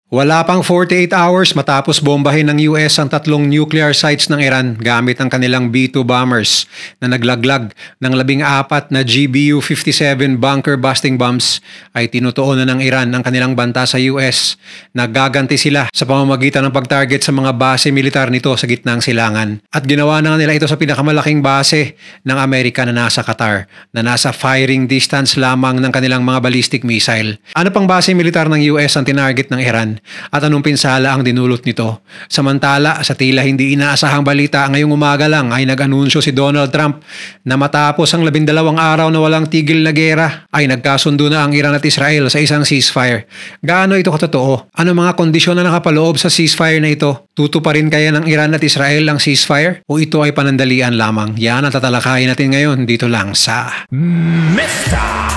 Wala pang 48 hours matapos bombahin ng US ang tatlong nuclear sites ng Iran gamit ang kanilang B-2 bombers na naglaglag ng 14 na GBU-57 bunker-busting bombs ay tinutuunan ng Iran ang kanilang banta sa US. Nagaganti sila sa pamamagitan ng pag-target sa mga base militar nito sa gitnang silangan. At ginawa na nila ito sa pinakamalaking base ng Amerika na nasa Qatar na nasa firing distance lamang ng kanilang mga ballistic missile. Ano pang base militar ng US ang tinarget ng Iran? At anong pinsala ang dinulot nito? Samantala, sa tila hindi inaasahang balita, ngayong umaga lang ay nag-anunsyo si Donald Trump na matapos ang 12 araw na walang tigil na gera ay nagkasundo na ang Iran at Israel sa isang ceasefire. Gaano ito katotoo? Ano mga kondisyon na nakapaloob sa ceasefire na ito? Tutuparin kaya ng Iran at Israel ang ceasefire? O ito ay panandalian lamang? Yan ang tatalakayin natin ngayon dito lang sa Mr.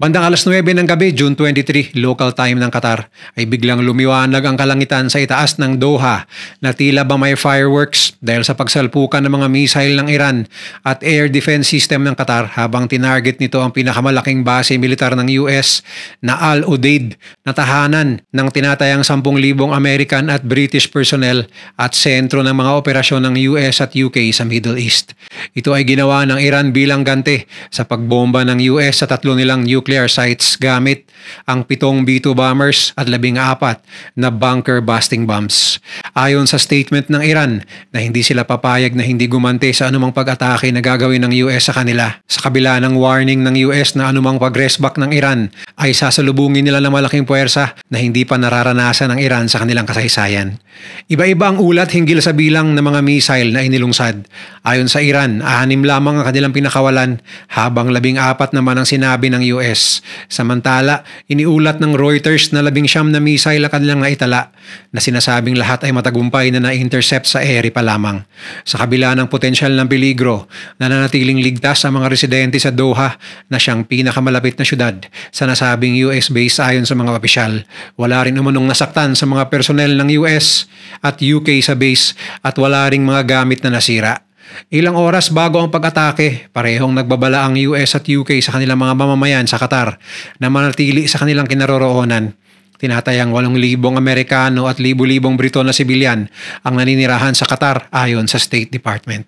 Bandang alas 9 ng gabi, June 23, local time ng Qatar, ay biglang lumiwanag ang kalangitan sa itaas ng Doha na tila ba may fireworks dahil sa pagsalpukan ng mga missile ng Iran at air defense system ng Qatar habang tinarget nito ang pinakamalaking base militar ng US na Al Udeid na tahanan ng tinatayang 10,000 American at British personnel at sentro ng mga operasyon ng US at UK sa Middle East. Ito ay ginawa ng Iran bilang ganti sa pagbomba ng US sa tatlo nilang nuclear sites gamit ang 7 B-2 bombers at 14 na bunker-busting bombs. Ayon sa statement ng Iran na hindi sila papayag na hindi gumanti sa anumang pag-atake na gagawin ng US sa kanila. Sa kabila ng warning ng US na anumang pag-resback ng Iran ay sasalubungin nila ng malaking puwersa na hindi pa nararanasan ng Iran sa kanilang kasaysayan. Iba-iba ang ulat hinggil sa bilang ng mga missile na inilungsad. Ayon sa Iran, 6 lamang ang kanilang pinakawalan habang 14 naman ang sinabi ng US. Samantala, iniulat ng Reuters na 19 na missile ang kanilang naitala na sinasabing lahat ay matagumpay na na-intercept sa ere pa lamang. Sa kabila ng potensyal ng peligro, nananatiling ligtas ang mga residente sa Doha na siyang pinakamalapit na syudad sa nasabing US base ayon sa mga opisyal. Wala rin umanong nasaktan sa mga personnel ng US at UK sa base at wala ring mga gamit na nasira. Ilang oras bago ang pag-atake, parehong nagbabala ang US at UK sa kanilang mga mamamayan sa Qatar na manatili sa kanilang kinaroroonan. Tinatayang 8,000 Amerikano at libu-libong Briton na sibilyan ang naninirahan sa Qatar ayon sa State Department.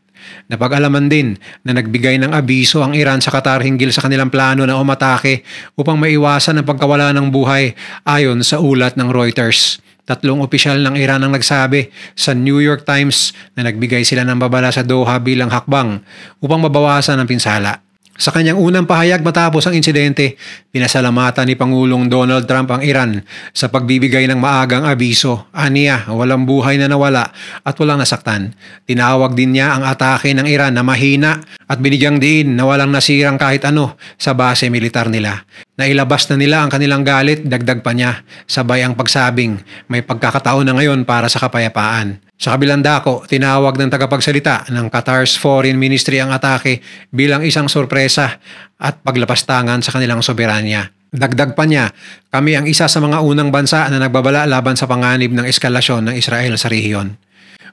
Napag-alaman din na nagbigay ng abiso ang Iran sa Qatar hinggil sa kanilang plano na umatake upang maiwasan ang pagkawala ng buhay ayon sa ulat ng Reuters. 3 opisyal ng Iran ang nagsabi sa New York Times na nagbigay sila ng babala sa Doha bilang hakbang upang mabawasan ang pinsala. Sa kanyang unang pahayag matapos ang insidente, pinasalamatan ni Pangulong Donald Trump ang Iran sa pagbibigay ng maagang abiso. Aniya, walang buhay na nawala at walang nasaktan. Tinawag din niya ang atake ng Iran na mahina at binigyang diin na walang nasirang kahit ano sa base militar nila. Nailabas na nila ang kanilang galit, dagdag pa niya, sabay ang pagsabing may pagkakataon na ngayon para sa kapayapaan. Sa kabilang dako, tinawag ng tagapagsalita ng Qatar's Foreign Ministry ang atake bilang isang sorpresa at paglapastangan sa kanilang soberanya. Dagdag pa niya, kami ang isa sa mga unang bansa na nagbabala laban sa panganib ng eskalasyon ng Israel sa rehiyon.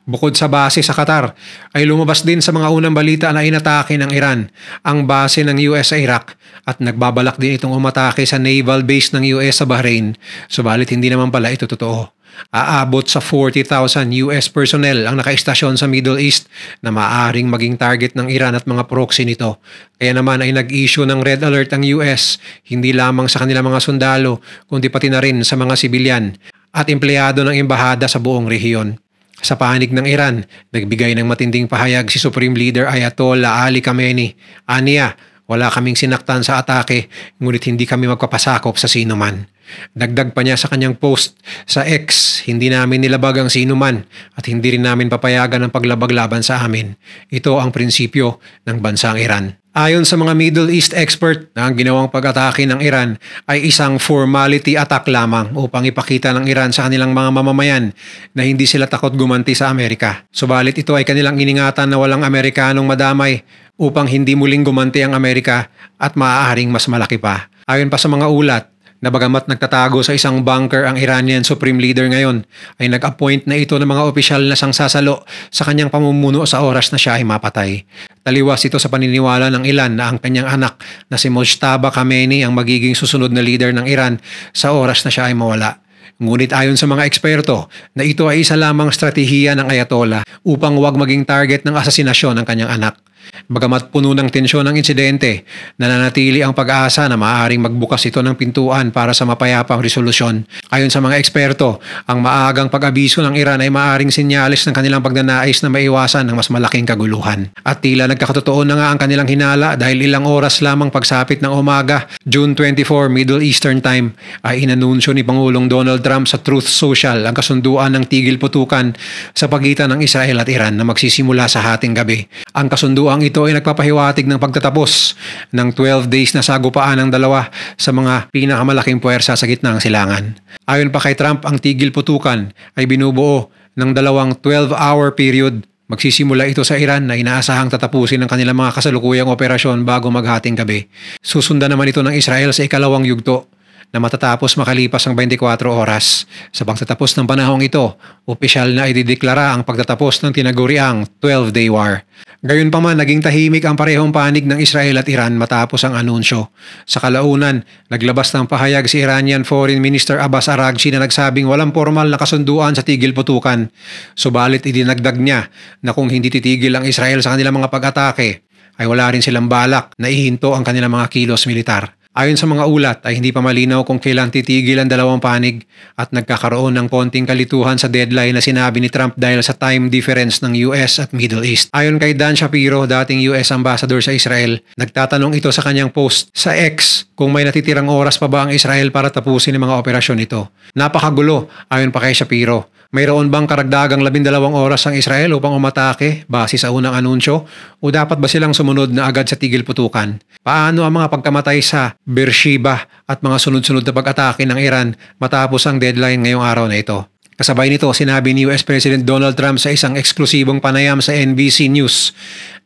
Bukod sa base sa Qatar, ay lumabas din sa mga unang balita na inatake ng Iran ang base ng US sa Iraq at nagbabalak din itong umatake sa naval base ng US sa Bahrain, subalit hindi naman pala ito totoo. Aabot sa 40,000 US personnel ang nakaistasyon sa Middle East na maaaring maging target ng Iran at mga proxy nito. Kaya naman ay nag-issue ng red alert ang US, hindi lamang sa kanilang mga sundalo, kundi pati na rin sa mga sibilyan at empleyado ng embahada sa buong rehiyon. Sa panig ng Iran, nagbigay ng matinding pahayag si Supreme Leader Ayatollah Ali Khamenei. Aniya, wala kaming sinaktan sa atake, ngunit hindi kami magpapasakop sa sino man. Dagdag pa niya sa kanyang post sa X, hindi namin nilabag ang sino man at hindi rin namin papayagan ang paglabag laban sa amin. Ito ang prinsipyo ng bansang Iran. Ayon sa mga Middle East expert, ang ginawang pag-atake ng Iran ay isang formality attack lamang upang ipakita ng Iran sa kanilang mga mamamayan na hindi sila takot gumanti sa Amerika. Subalit ito ay kanilang iningatan na walang Amerikanong madamay upang hindi muling gumanti ang Amerika at maaaring mas malaki pa. Ayon pa sa mga ulat, na bagamat nagtatago sa isang bunker ang Iranian Supreme Leader ngayon, ay nag-appoint na ito ng mga opisyal na sangsasalo sa kanyang pamumuno sa oras na siya ay mapatay. Taliwas ito sa paniniwala ng ilan na ang kanyang anak na si Mojtaba Khamenei ang magiging susunod na leader ng Iran sa oras na siya ay mawala. Ngunit ayon sa mga eksperto na ito ay isa lamang stratehiya ng Ayatollah upang huwag maging target ng asasinasyon ng kanyang anak. Bagamat puno ng tensyon ang insidente, nananatili ang pag-asa na maaaring magbukas ito ng pintuan para sa mapayapang resolusyon. Ayon sa mga eksperto, ang maagang pag-abiso ng Iran ay maaaring senyales ng kanilang pagnanais na maiwasan ng mas malaking kaguluhan. At tila nagkakatotoo na nga ang kanilang hinala dahil ilang oras lamang pagsapit ng umaga, June 24 Middle Eastern Time, ay inanunsyo ni Pangulong Donald Trump sa Truth Social ang kasunduan ng tigil putukan sa pagitan ng Israel at Iran na magsisimula sa hating gabi. Ang kasunduan ito ay nagpapahiwatig ng pagtatapos ng 12 days na sagupaan ng dalawa sa mga pinakamalaking puwersa sa gitna ng silangan. Ayon pa kay Trump, ang tigil putukan ay binubuo ng dalawang 12-hour period. Magsisimula ito sa Iran na inaasahang tatapusin ng kanilang mga kasalukuyang operasyon bago maghating gabi. Susundan naman ito ng Israel sa ikalawang yugto na matatapos makalipas ang 24 oras. Sa pagtatapos ng panahong ito, opisyal na idideklara ang pagtatapos ng tinaguriang 12-day war. Gayunpaman, naging tahimik ang parehong panig ng Israel at Iran matapos ang anunsyo. Sa kalaunan, naglabas ng pahayag si Iranian Foreign Minister Abbas Araghchi na nagsabing walang formal na kasunduan sa tigil putukan. Subalit idinagdag niya na kung hindi titigil ang Israel sa kanilang mga pag-atake, ay wala rin silang balak na ihinto ang kanilang mga kilos militar. Ayon sa mga ulat ay hindi pa malinaw kung kailan titigil ang dalawang panig at nagkakaroon ng konting kalituhan sa deadline na sinabi ni Trump dahil sa time difference ng US at Middle East. Ayon kay Dan Shapiro, dating US Ambassador sa Israel, nagtatanong ito sa kanyang post sa X kung may natitirang oras pa ba ang Israel para tapusin ang mga operasyon nito. Napakagulo, ayon pa kay Shapiro. Mayroon bang karagdagang 12 oras ang Israel upang umatake base sa unang anunsyo o dapat ba silang sumunod na agad sa tigil putukan? Paano ang mga pagkamatay sa Beersheba at mga sunod-sunod na pag-atake ng Iran matapos ang deadline ngayong araw na ito? Kasabay nito, sinabi ni US President Donald Trump sa isang eksklusibong panayam sa NBC News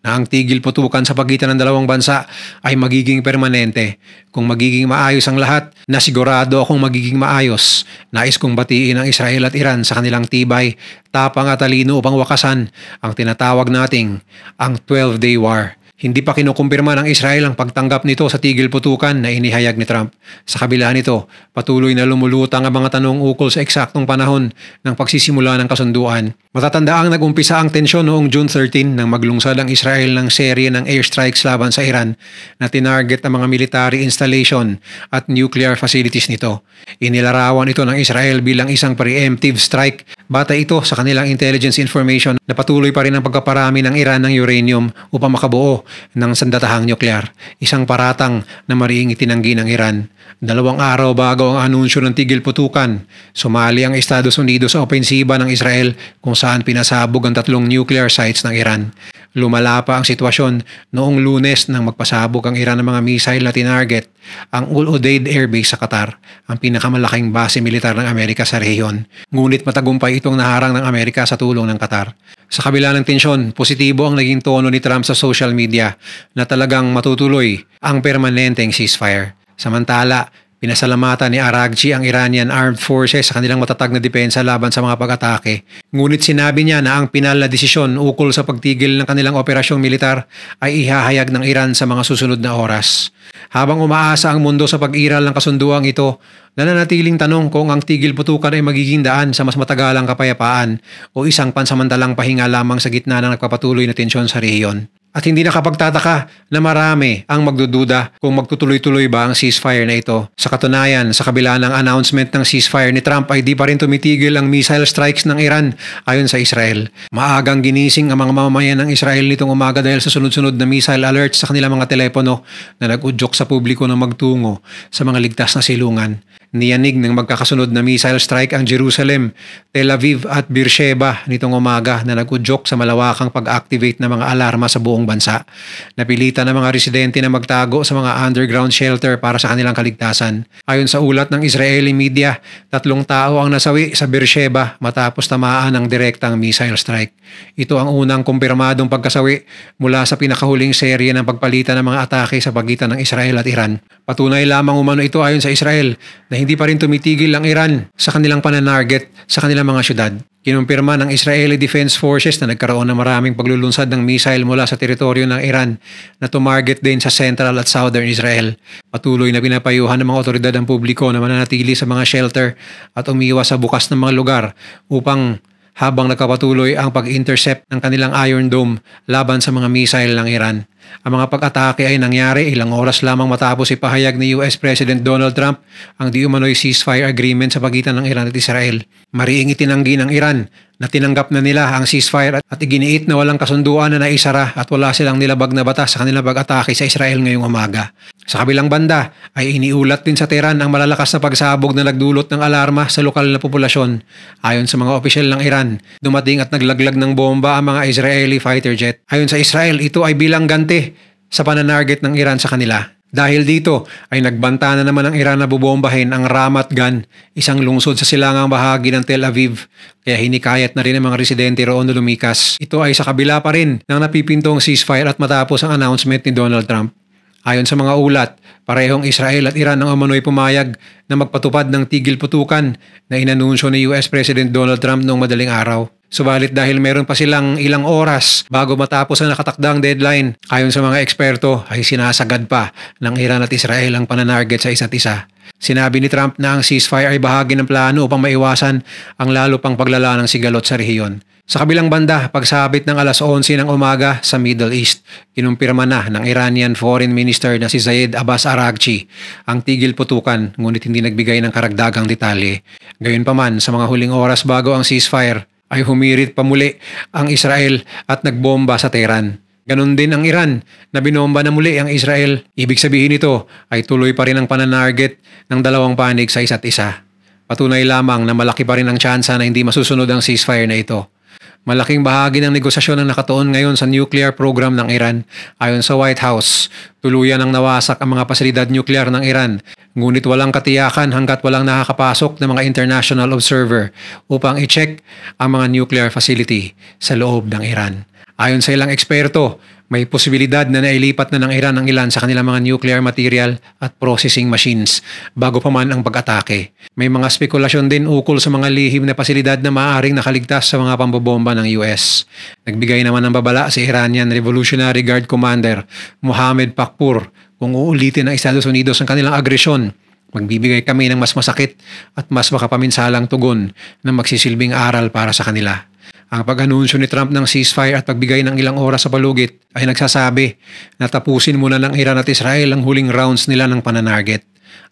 na ang tigil putukan sa pagitan ng dalawang bansa ay magiging permanente. Kung magiging maayos ang lahat, nasigurado akong magiging maayos. Nais kong batiin ang Israel at Iran sa kanilang tibay, tapang at talino upang wakasan ang tinatawag nating ang 12-day war. Hindi pa kinukumpirma ng Israel ang pagtanggap nito sa tigil putukan na inihayag ni Trump. Sa kabila nito, patuloy na lumulutang ang mga tanong ukol sa eksaktong panahon ng pagsisimula ng kasunduan. Matatandaang nag-umpisa ang tensyon noong June 13 nang maglungsad ang Israel ng serye ng airstrikes laban sa Iran na tinarget ang mga military installation at nuclear facilities nito. Inilarawan ito ng Israel bilang isang preemptive strike batay ito sa kanilang intelligence information na patuloy pa rin ang pagkaparami ng Iran ng uranium upang makabuo ng sandatahang nuklear, isang paratang na mariing itinanggi ng Iran. 2 araw bago ang anunsyo ng tigil putukan, sumali ang Estados Unidos sa opensiba ng Israel kung saan pinasabog ang 3 nuclear sites ng Iran. Lumala pa ang sitwasyon noong Lunes nang magpasabog ang Iran ng mga missile na tinarget ang Al Udeid Air Base sa Qatar, ang pinakamalaking base militar ng Amerika sa rehiyon. Ngunit matagumpay itong naharang ng Amerika sa tulong ng Qatar. Sa kabila ng tensyon, positibo ang naging tono ni Trump sa social media na talagang matutuloy ang permanenteng ceasefire. Samantala, pinasalamatan ni Araghchi ang Iranian Armed Forces sa kanilang matatag na depensa laban sa mga pag-atake. Ngunit sinabi niya na ang pinal na desisyon ukol sa pagtigil ng kanilang operasyong militar ay ihahayag ng Iran sa mga susunod na oras. Habang umaasa ang mundo sa pag-iral ng kasunduang ito, nananatiling tanong kung ang tigil putukan ay magiging daan sa mas matagalang kapayapaan o isang pansamantalang pahinga lamang sa gitna ng nagpapatuloy na tensyon sa rehiyon. At hindi nakapagtataka na marami ang magdududa kung magtutuloy-tuloy ba ang ceasefire na ito. Sa katunayan, sa kabila ng announcement ng ceasefire ni Trump ay di pa rin tumitigil ang missile strikes ng Iran ayon sa Israel. Maagang ginising ang mga mamamayan ng Israel nitong umaga dahil sa sunod-sunod na missile alerts sa kanilang mga telepono na nag-udyok sa publiko ng magtungo sa mga ligtas na silungan. Niyanig ng magkakasunod na missile strike ang Jerusalem, Tel Aviv at Beersheba nitong umaga na nag-udyok sa malawakang pag-activate ng mga alarma sa buong buong bansa. Napilitan ng mga residente na magtago sa mga underground shelter para sa kanilang kaligtasan. Ayon sa ulat ng Israeli media, 3 tao ang nasawi sa Beersheba matapos tamaan ng direktang missile strike. Ito ang unang kumpirmadong pagkasawi mula sa pinakahuling serye ng pagpalitan ng mga atake sa pagitan ng Israel at Iran. Patunay lamang umano ito ayon sa Israel na hindi pa rin tumitigil ang Iran sa kanilang pananarget sa kanilang mga syudad. Kinumpirma ng Israeli Defense Forces na nagkaroon ng maraming paglulunsad ng missile mula sa teritoryo ng Iran na tumarget din sa central at southern Israel. Patuloy na pinapayuhan ng mga otoridad ang publiko na mananatili sa mga shelter at umiwas sa bukas ng mga lugar upang habang nagkapatuloy ang pag-intercept ng kanilang Iron Dome laban sa mga missile ng Iran. Ang mga pag-atake ay nangyari ilang oras lamang matapos ipahayag ni US President Donald Trump ang di umano'y ceasefire agreement sa pagitan ng Iran at Israel. Mariing itinanggi ng Iran na tinanggap na nila ang ceasefire at iginiit na walang kasunduan na naisara at wala silang nilabag na batas sa kanilang pag-atake sa Israel ngayong umaga. Sa kabilang banda ay iniulat din sa Tehran ang malalakas na pagsabog na nagdulot ng alarma sa lokal na populasyon. Ayon sa mga opisyal ng Iran, dumating at naglaglag ng bomba ang mga Israeli fighter jet. Ayon sa Israel, ito ay bilang ganti sa pananarget ng Iran sa kanila. Dahil dito ay nagbanta na naman ang Iran na bubombahin ang Ramat Gan, isang lungsod sa silangang bahagi ng Tel Aviv. Kaya hinikayat na rin ang mga residente roon na lumikas. Ito ay sa kabila pa rin ng napipintong ceasefire at matapos ang announcement ni Donald Trump. Ayon sa mga ulat, parehong Israel at Iran ang umano'y pumayag na magpatupad ng tigil putukan na inanunsyo ni US President Donald Trump noong madaling araw. Subalit dahil meron pa silang ilang oras bago matapos ang nakatakdang deadline, ayon sa mga eksperto ay sinasagad pa ng Iran at Israel ang pananarget sa isa't isa. Sinabi ni Trump na ang ceasefire ay bahagi ng plano upang maiwasan ang lalo pang paglala ng sigalot sa rehiyon. Sa kabilang banda, pagsabit ng alas 11 ng umaga sa Middle East, kinumpirma na ng Iranian Foreign Minister na si Zayed Abbas Araghchi ang tigil putukan ngunit hindi nagbigay ng karagdagang detalye. Gayunpaman, sa mga huling oras bago ang ceasefire, ay humirit pa muli ang Israel at nagbomba sa Tehran. Ganon din ang Iran na binomba na muli ang Israel. Ibig sabihin nito ay tuloy pa rin ang pananarget ng dalawang panig sa isa't isa. Patunay lamang na malaki pa rin ang tsansa na hindi masusunod ang ceasefire na ito. Malaking bahagi ng negosasyon ang nakatuon ngayon sa nuclear program ng Iran. Ayon sa White House, tuluyan ang nawasak ang mga pasilidad nuclear ng Iran. Ngunit walang katiyakan hanggat walang nakakapasok ng mga international observer upang i-check ang mga nuclear facility sa loob ng Iran. Ayon sa ilang eksperto, may posibilidad na nailipat na ng Iran ang ilan sa kanilang mga nuclear material at processing machines bago pa man ang pag-atake. May mga spekulasyon din ukol sa mga lihim na pasilidad na maaaring nakaligtas sa mga pambobomba ng US. Nagbigay naman ng babala si Iranian Revolutionary Guard Commander Mohammed Pakpur kung uulitin ng Estados Unidos ang kanilang agresyon. Magbibigay kami ng mas masakit at mas makapaminsalang tugon na magsisilbing aral para sa kanila. Ang pag-anunsyo ni Trump ng ceasefire at pagbigay ng ilang oras sa palugit ay nagsasabi na tapusin muna ng Iran at Israel ang huling rounds nila ng pananarget.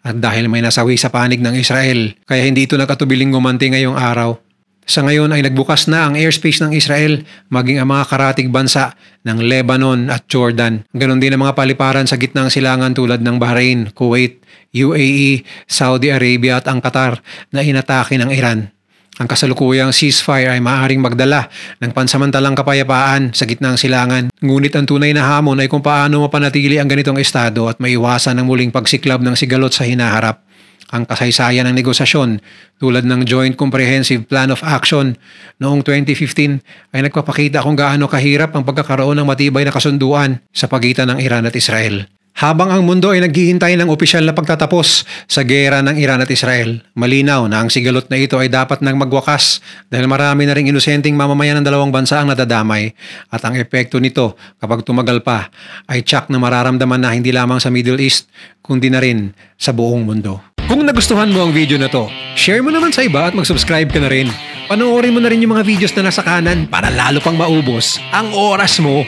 At dahil may nasawi sa panig ng Israel, kaya hindi ito nakatubiling gumanti ngayong araw. Sa ngayon ay nagbukas na ang airspace ng Israel maging ang mga karatig bansa ng Lebanon at Jordan. Ganon din ang mga paliparan sa gitnang silangan tulad ng Bahrain, Kuwait, UAE, Saudi Arabia at ang Qatar na inatake ng Iran. Ang kasalukuyang ceasefire ay maaaring magdala ng pansamantalang kapayapaan sa gitnang silangan. Ngunit ang tunay na hamon ay kung paano mapanatili ang ganitong estado at maiwasan ang muling pagsiklab ng sigalot sa hinaharap. Ang kasaysayan ng negosasyon tulad ng Joint Comprehensive Plan of Action noong 2015 ay nagpapakita kung gaano kahirap ang pagkakaroon ng matibay na kasunduan sa pagitan ng Iran at Israel. Habang ang mundo ay naghihintay ng opisyal na pagtatapos sa gera ng Iran at Israel, malinaw na ang sigalot na ito ay dapat nang magwakas dahil marami na ring inosenteng mamamayan ng dalawang bansa ang nadadamay at ang epekto nito kapag tumagal pa ay tiyak na mararamdaman na hindi lamang sa Middle East kundi na rin sa buong mundo. Kung nagustuhan mo ang video na to, share mo naman sa iba at mag-subscribe ka na rin. Panoorin mo na rin yung mga videos na nasa kanan para lalo pang maubos ang oras mo.